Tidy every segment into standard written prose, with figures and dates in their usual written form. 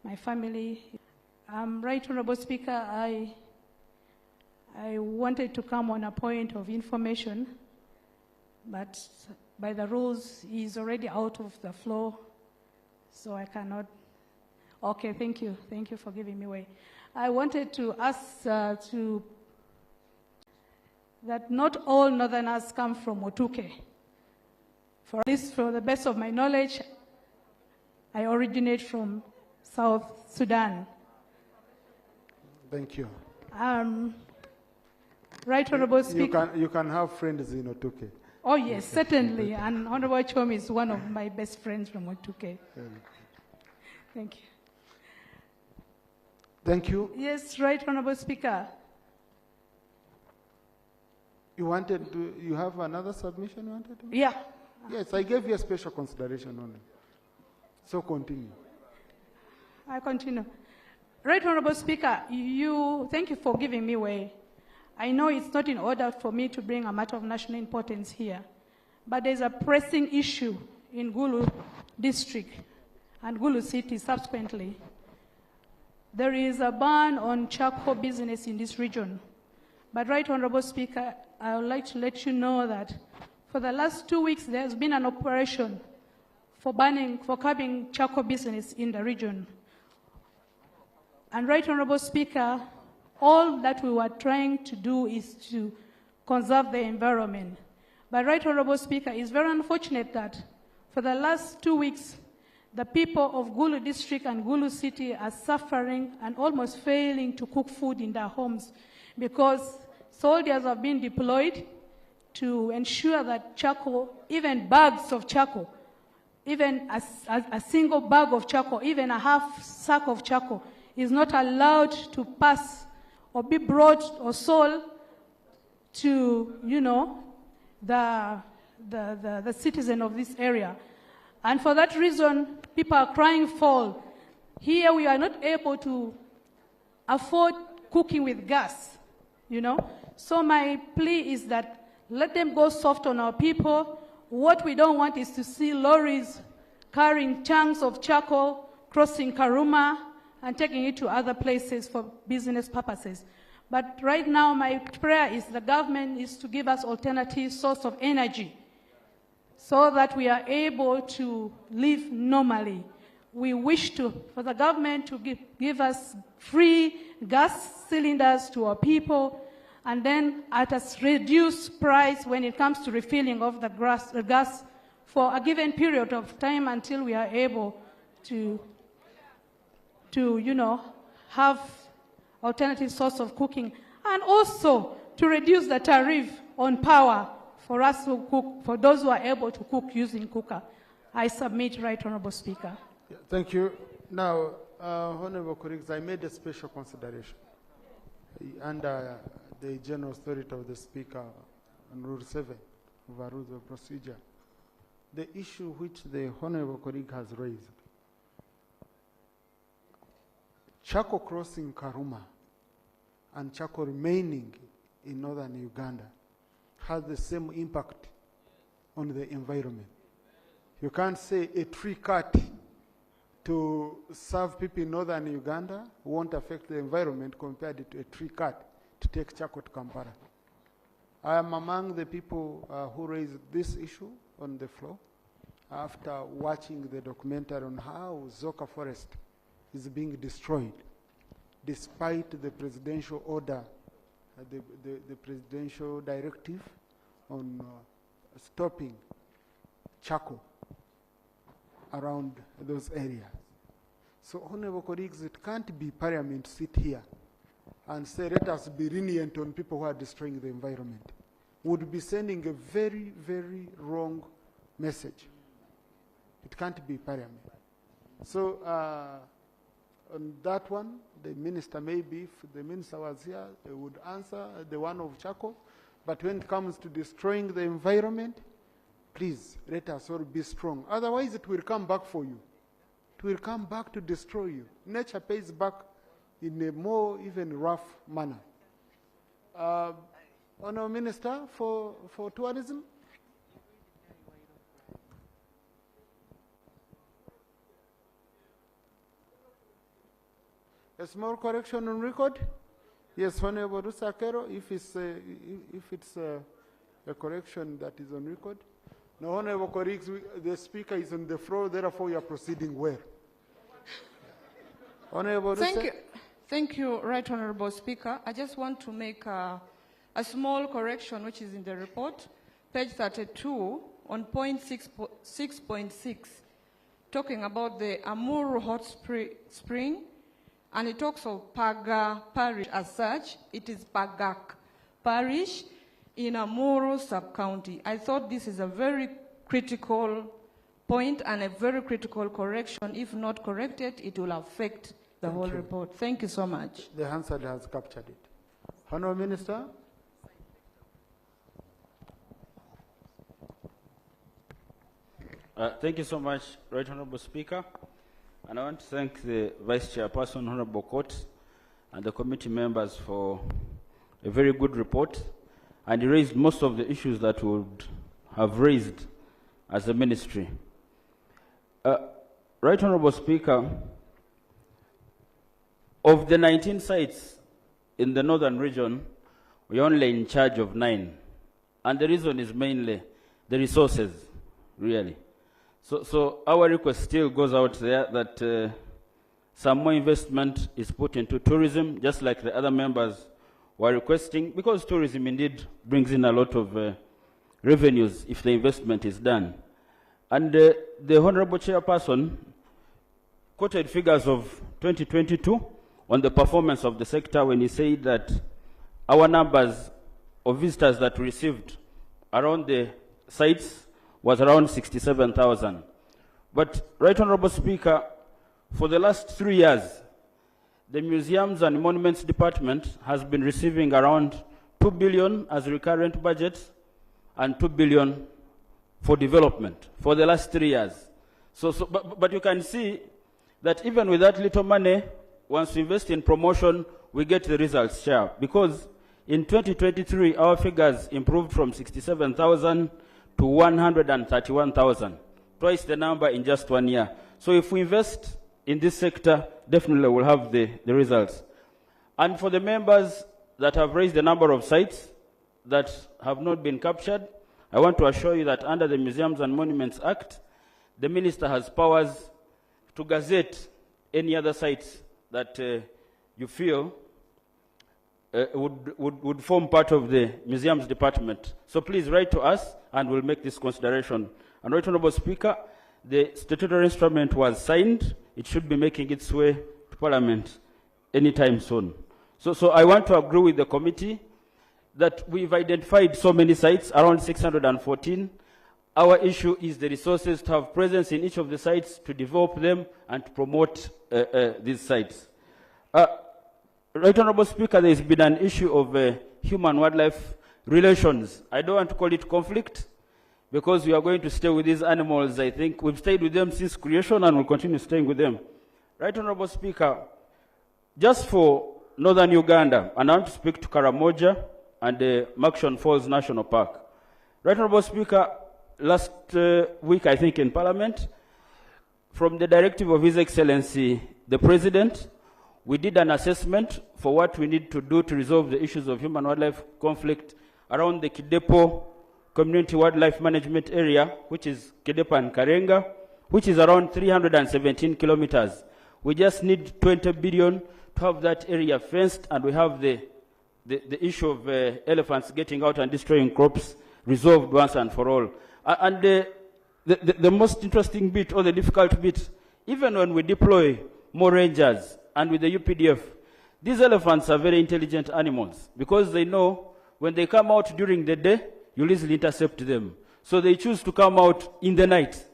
my family. Right Honorable Speaker, I wanted to come on a point of information, but by the rules, he's already out of the floor, so I cannot. Okay, thank you. Thank you for giving me way. I wanted to ask that not all northerners come from Otuke. For at least for the best of my knowledge, I originate from South Sudan. Thank you. Right Honorable Speaker. You can have friends in Otuke. Oh yes, certainly. And Honorable Chom is one of my best friends from Otuke. Thank you. Thank you. Yes, Right Honorable Speaker. You have another submission you wanted to? Yeah. Yes, I gave you a special consideration on it. So continue. I continue. Right Honorable Speaker, thank you for giving me way. I know it's not in order for me to bring a matter of national importance here, but there's a pressing issue in Gulu district and Gulu city subsequently. There is a ban on charcoal business in this region. But Right Honorable Speaker, I would like to let you know that for the last 2 weeks, there's been an operation for curbing charcoal business in the region. And Right Honorable Speaker, all that we were trying to do is to conserve the environment. But Right Honorable Speaker, it's very unfortunate that for the last 2 weeks, the people of Gulu district and Gulu city are suffering and almost failing to cook food in their homes because soldiers have been deployed to ensure that charcoal, even bags of charcoal, even a single bag of charcoal, even a half sack of charcoal is not allowed to pass or be brought or sold to, the citizen of this area. And for that reason, people are crying foul. Here we are not able to afford cooking with gas, So my plea is that let them go soft on our people. What we don't want is to see lorries carrying chunks of charcoal crossing Karuma and taking it to other places for business purposes. But right now, my prayer is the government is to give us alternative source of energy so that we are able to live normally. We wish for the government to give us free gas cylinders to our people, and then at a reduced price when it comes to refilling of the gas for a given period of time until we are able to have alternative source of cooking, and also to reduce the tariff on power for us who cook, for those who are able to cook using cooker. I submit, Right Honorable Speaker. Yeah, thank you. Now, Honorable colleagues, I made a special consideration under the general authority of the Speaker on Rule 7 of our rules of procedure. The issue which the Honorable colleague has raised, charcoal crossing Karuma and charcoal remaining in northern Uganda has the same impact on the environment. You can't say a tree cut to serve people in northern Uganda won't affect the environment compared to a tree cut to take charcoal to Kampala. I am among the people who raised this issue on the floor after watching the documentary on how Zoka Forest is being destroyed despite the presidential order, the presidential directive on stopping charcoal around those areas. So, honorable colleagues, it can't be Parliament to sit here and say, let us be lenient on people who are destroying the environment. Would be sending a very, very wrong message. It can't be Parliament. So, on that one, the minister, maybe if the minister was here, they would answer the one of charcoal. But when it comes to destroying the environment, please, let us all be strong. Otherwise, it will come back for you. It will come back to destroy you. Nature pays back in a more even rough manner. Honourable Minister for Tourism. A small correction on record. Yes, Honorable Rusakero, if it's a correction that is on record. No, Honorable colleagues, the Speaker is on the floor, therefore you are proceeding well. Honorable Thank you. Thank you, Right Honorable Speaker. I just want to make a small correction which is in the report, page 32, on point 6.6, talking about the Amuru Hot Spring, and it talks of Paga Parish as such. It is Pagak Parish in Amuru sub-county. I thought this is a very critical point and a very critical correction. If not corrected, it will affect the whole report. Thank you so much. The Hansard has captured it. Honorable Minister. Thank you so much, Right Honorable Speaker. And I want to thank the Vice Chairperson, Honorable Court, and the committee members for a very good report. And he raised most of the issues that we would have raised as a ministry. Right Honorable Speaker, of the 19 sites in the northern region, we are only in charge of 9. And the reason is mainly the resources, really. So our request still goes out there that some more investment is put into tourism, just like the other members were requesting, because tourism indeed brings in a lot of revenues if the investment is done. And the Honorable Chairperson quoted figures of 2022 on the performance of the sector when he said that our numbers of visitors that we received around the sites was around 67,000. But, Right Honorable Speaker, for the last 3 years, the Museums and Monuments Department has been receiving around 2 billion as recurrent budget and 2 billion for development for the last 3 years. But you can see that even with that little money, once we invest in promotion, we get the results share. Because in 2023, our figures improved from 67,000 to 131,000, twice the number in just 1 year. So if we invest in this sector, definitely we'll have the results. And for the members that have raised the number of sites that have not been captured, I want to assure you that under the Museums and Monuments Act, the Minister has powers to gazette any other sites that you feel would form part of the Museums Department. So please write to us and we'll make this consideration. And Right Honorable Speaker, the statutory instrument was signed. It should be making its way to Parliament anytime soon. So I want to agree with the committee that we've identified so many sites, around 614. Our issue is the resources to have presence in each of the sites, to develop them and to promote these sites. Right Honorable Speaker, there has been an issue of human-wildlife relations. I don't want to call it conflict, because we are going to stay with these animals. I think we've stayed with them since creation and will continue staying with them. Right Honorable Speaker, just for northern Uganda, and I want to speak to Karamoja and the Makshon Falls National Park. Right Honorable Speaker, last week, I think in Parliament, from the directive of His Excellency, the President, we did an assessment for what we need to do to resolve the issues of human-wildlife conflict around the Kidepo Community Wildlife Management Area, which is Kidepo and Karenga, which is around 317 kilometers. We just need 20 billion to have that area fenced, and we have the issue of elephants getting out and destroying crops resolved once and for all. And the most interesting bit, or the difficult bit, even when we deploy more rangers and with the UPDF, these elephants are very intelligent animals, because they know when they come out during the day, you'll easily intercept them. So they choose to come out in the night.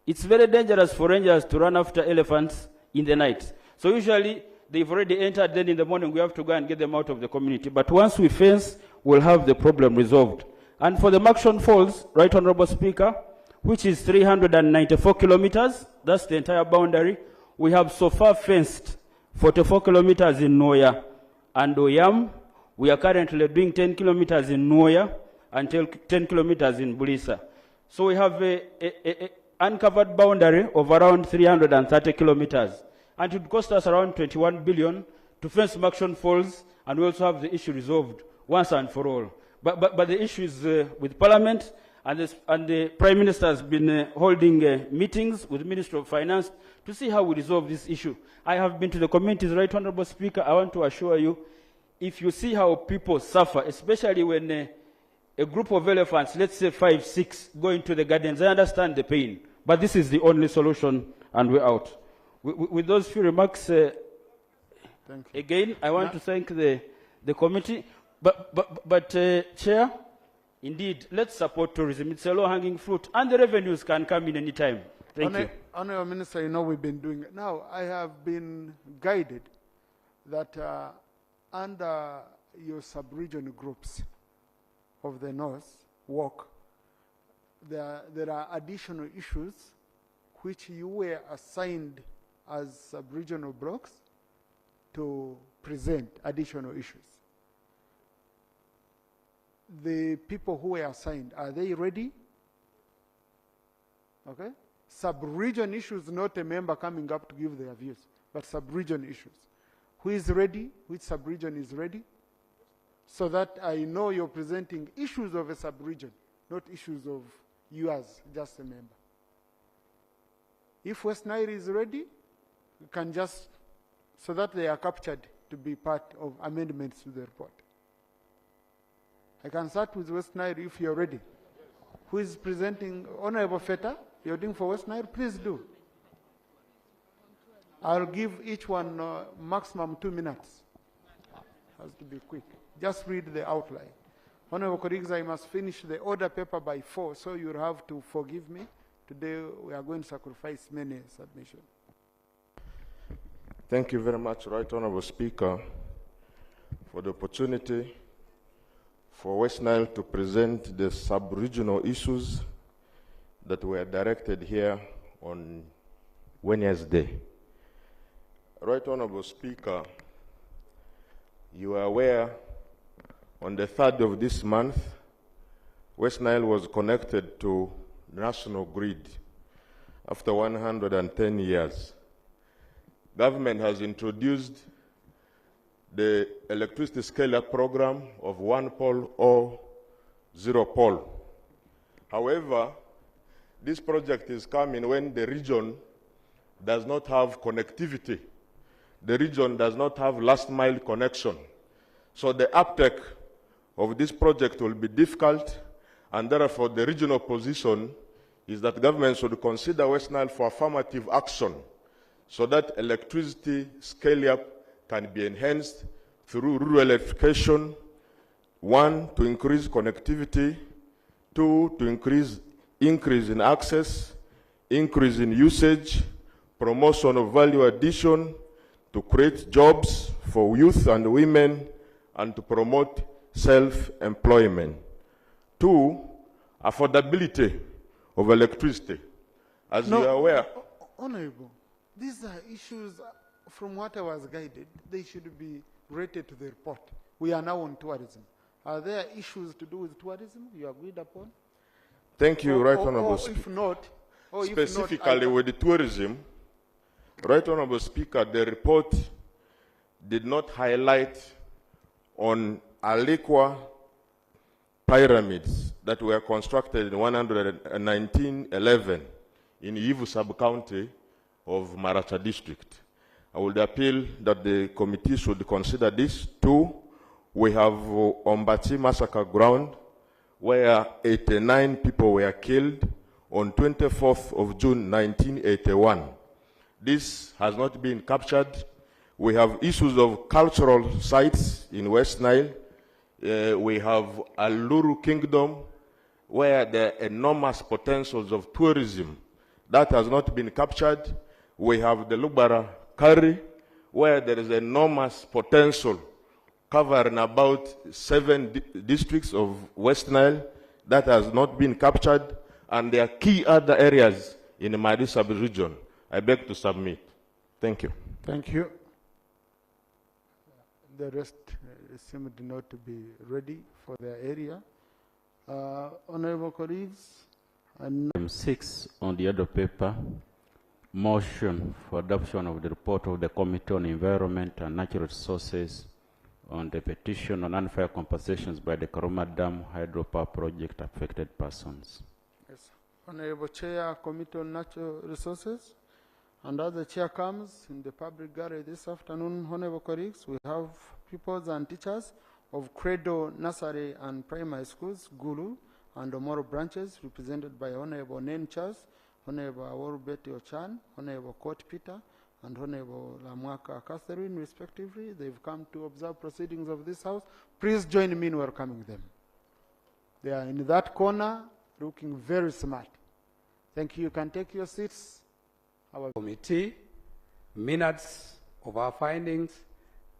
It's very dangerous for rangers to run after elephants in the night. So usually they've already entered, then in the morning we have to go and get them out of the community. But once we fence, we'll have the problem resolved. And for the Makshon Falls, Right Honorable Speaker, which is 394 kilometers, that's the entire boundary, we have so far fenced 44 kilometers in Noya and Oyam. We are currently doing 10 kilometers in Noya and 10 kilometers in Bulisa. So we have an uncovered boundary of around 330 kilometers. and it would cost us around 21 billion to fence Maction Falls, and we also have the issue resolved once and for all. But the issue is with Parliament, and the Prime Minister has been holding meetings with the Minister of Finance to see how we resolve this issue. I have been to the communities, Right Honourable Speaker. I want to assure you, if you see how people suffer, especially when a group of elephants, let's say 5, 6, go into the gardens, I understand the pain. But this is the only solution, and we're out. With those few remarks, again, I want to thank the committee. But Chair, indeed, let's support tourism. It's a low-hanging fruit, and the revenues can come in any time. Thank you. Honourable Minister, you know we've been doing it. Now, I have been guided that under your sub-region groups of the North work, there are additional issues which you were assigned as sub-regional blocks to present additional issues. The people who were assigned, are they ready? Okay? Sub-region issues, not a member coming up to give their views, but sub-region issues. Who is ready? Which sub-region is ready? So that I know you're presenting issues of a sub-region, not issues of you as just a member. If West Nile is ready, you can just, so that they are captured to be part of amendments to the report. I can start with West Nile if you're ready. Who is presenting? Honorable Feta, you're doing for West Nile? Please do. I'll give each one maximum 2 minutes. Has to be quick. Just read the outline. Honorable colleagues, I must finish the order paper by 4, so you'll have to forgive me. Today we are going to sacrifice many submissions. Thank you very much, Right Honourable Speaker, for the opportunity for West Nile to present the sub-regional issues that were directed here on Wednesday. Right Honourable Speaker, you are aware on the 3rd of this month, West Nile was connected to national grid after 110 years. Government has introduced the electricity scale-up program of 1 pole or 0 pole. However, this project is coming when the region does not have connectivity. The region does not have last mile connection. So the uptake of this project will be difficult, and therefore the regional position is that government should consider West Nile for affirmative action so that electricity scale-up can be enhanced through rural electrification. 1, to increase connectivity. 2, to increase in access, increase in usage, promotion of value addition, to create jobs for youth and women, and to promote self-employment. 2, affordability of electricity. As you are aware. Honorable, these are issues, from what I was guided, they should be rated to the report. We are now on tourism. Are there issues to do with tourism you agreed upon? Thank you, Right Honourable Speaker. If not, specifically with the tourism, Right Honourable Speaker, the report did not highlight on Alekwa pyramids that were constructed in 1911 in Yivu sub-county of Maracha district. I would appeal that the committee should consider this. 2, we have Ombati massacre ground where 89 people were killed on 24th of June 1981. This has not been captured. We have issues of cultural sites in West Nile. We have Aluru Kingdom, where there are enormous potentials of tourism. That has not been captured. We have the Lubara Kari, where there is enormous potential, covering about 7 districts of West Nile. That has not been captured. And there are key other areas in the Madi sub-region. I beg to submit. Thank you. Thank you. The rest seemed not to be ready for their area. Honorable colleagues. Item 6 on the other paper, motion for adoption of the report of the Committee on Environment and Natural Resources on the petition on unfair compensations by the Karuma Dam hydropower project affected persons. Yes. Honorable Chair, Committee on Natural Resources, and as the Chair comes in the public gallery this afternoon, honorable colleagues, we have pupils and teachers of Credo Nursery and Primary Schools, Gulu, and Omoro branches, represented by Honorable Nen Charles, Honorable Aworu Betty Ochan, Honorable Court Peter, and Honorable Lamwaka Catherine, respectively. They've come to observe proceedings of this House. Please join me in welcoming them. They are in that corner, looking very smart. Thank you. You can take your seats. Our committee, minutes of our findings,